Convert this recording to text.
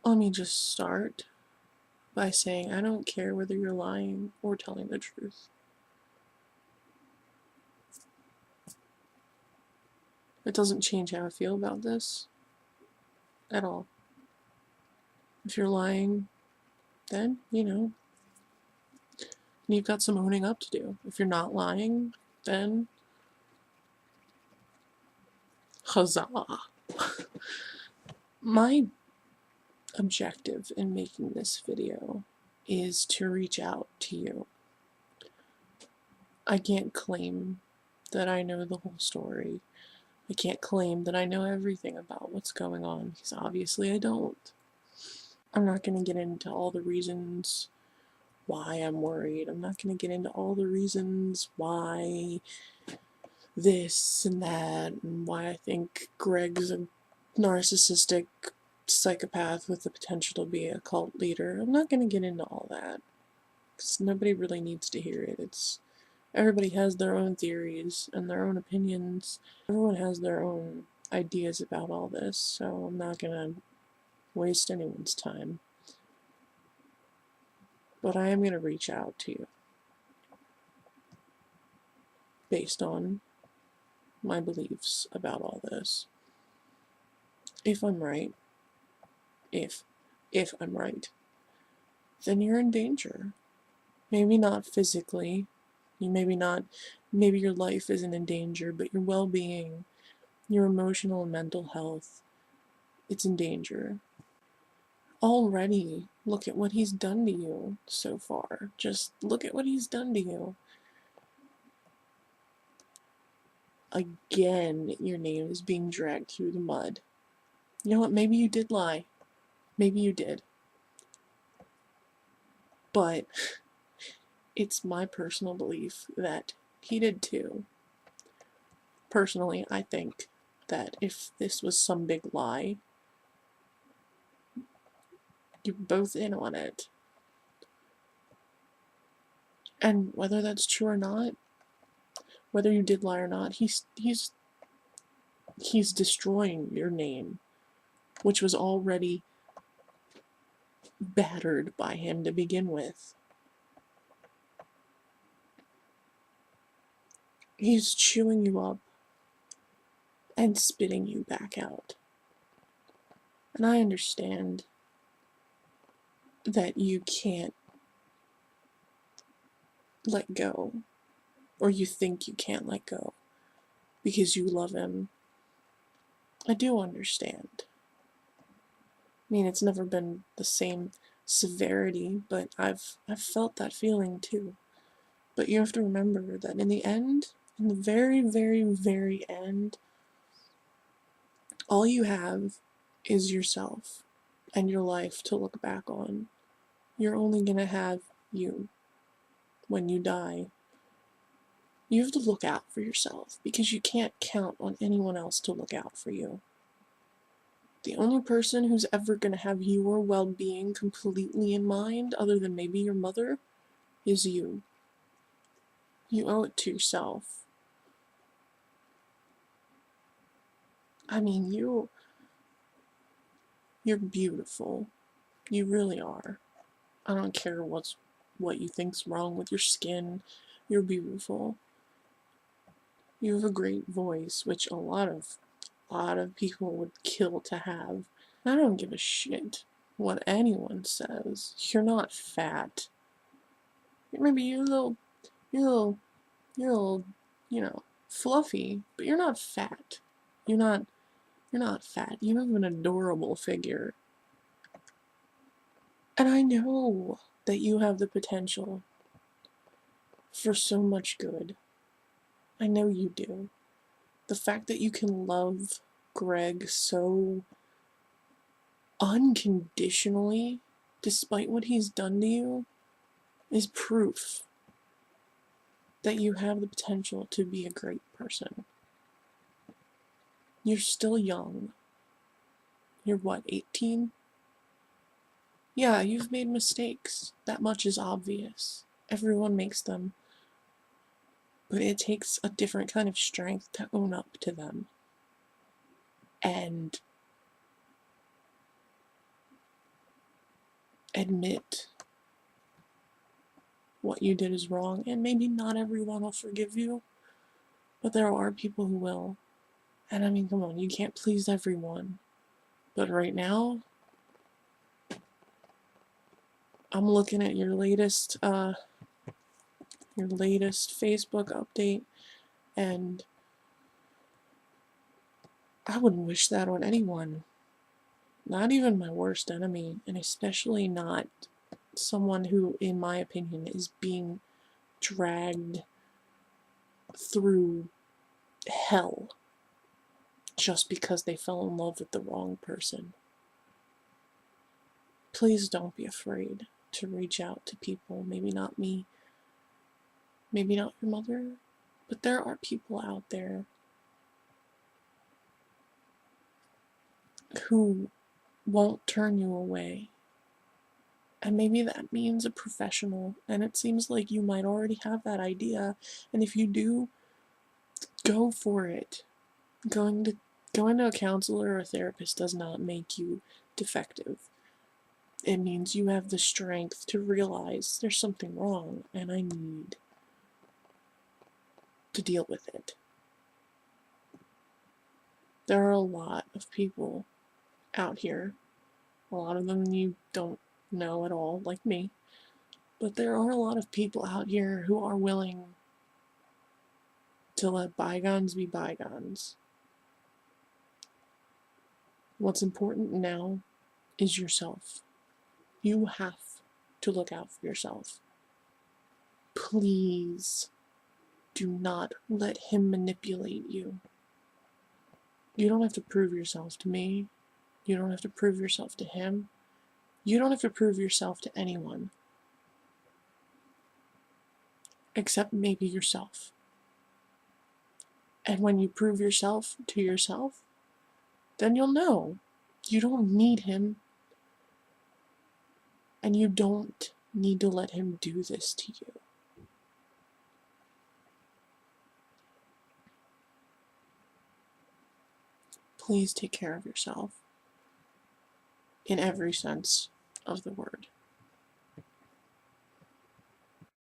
Let me just start by saying I don't care whether you're lying or telling the truth. It doesn't change how I feel about this at all. If you're lying, then, you've got some owning up to do. If you're not lying, then huzzah. My objective in making this video is to reach out to you. I can't claim that I know the whole story. I can't claim that I know everything about what's going on, because obviously I don't. I'm not going to get into all the reasons why I'm worried. I'm not going to get into all the reasons why this and that, and why I think Greg's a narcissistic psychopath with the potential to be a cult leader. I'm not going to get into all that, because nobody really needs to hear it. Everybody has their own theories and their own opinions. Everyone has their own ideas about all this, so I'm not going to waste anyone's time. But I am going to reach out to you based on my beliefs about all this. If I'm right, if I'm right, then you're in danger. Maybe not physically, maybe your life isn't in danger, but your well-being, your emotional and mental health, it's in danger. Already, look at what he's done to you so far. Just look at what he's done to you. Again, your name is being dragged through the mud. You know what? Maybe you did lie. Maybe you did. But it's my personal belief that he did too. Personally, I think that if this was some big lie, you're both in on it. And whether that's true or not, whether you did lie or not, he's destroying your name, which was already battered by him to begin with. He's chewing you up and spitting you back out. And I understand that you can't let go, or you think you can't let go, because you love him. I do understand. I mean, it's never been the same severity, but I've felt that feeling too. But you have to remember that in the end, in the very, very, very end, all you have is yourself and your life to look back on. You're only gonna have you when you die. You have to look out for yourself, because you can't count on anyone else to look out for you. The only person who's ever going to have your well-being completely in mind, other than maybe your mother, is you. You owe it to yourself. I mean, you're beautiful. You really are. I don't care what you think's wrong with your skin. You're beautiful. You have a great voice, which a lot of people would kill to have. I don't give a shit what anyone says. You're not fat. Maybe you're a little, fluffy, but you're not fat. You're not, you're not fat. You have an adorable figure. And I know that you have the potential for so much good. I know you do. The fact that you can love Greg so unconditionally, despite what he's done to you, is proof that you have the potential to be a great person. You're still young. You're what, 18? Yeah, you've made mistakes. That much is obvious. Everyone makes them. But it takes a different kind of strength to own up to them. And admit what you did is wrong, and maybe not everyone will forgive you, but there are people who will. And I mean, come on, you can't please everyone. But right now, I'm looking at your latest Facebook update, and I wouldn't wish that on anyone. Not even my worst enemy, and especially not someone who, in my opinion, is being dragged through hell just because they fell in love with the wrong person. Please don't be afraid to reach out to people. Maybe not me, maybe not your mother, but there are people out there who won't turn you away. And maybe that means a professional, and it seems like you might already have that idea, and if you do, go for it. Going to a counselor or a therapist does not make you defective. It means you have the strength to realize there's something wrong and I need to deal with it. There are a lot of people out here, a lot of them you don't know at all, like me, but there are a lot of people out here who are willing to let bygones be bygones. What's important now is yourself. You have to look out for yourself. Please do not let him manipulate you. You don't have to prove yourself to me. You don't have to prove yourself to him. You don't have to prove yourself to anyone. Except maybe yourself. And when you prove yourself to yourself, then you'll know you don't need him. And you don't need to let him do this to you. Please take care of yourself in every sense of the word.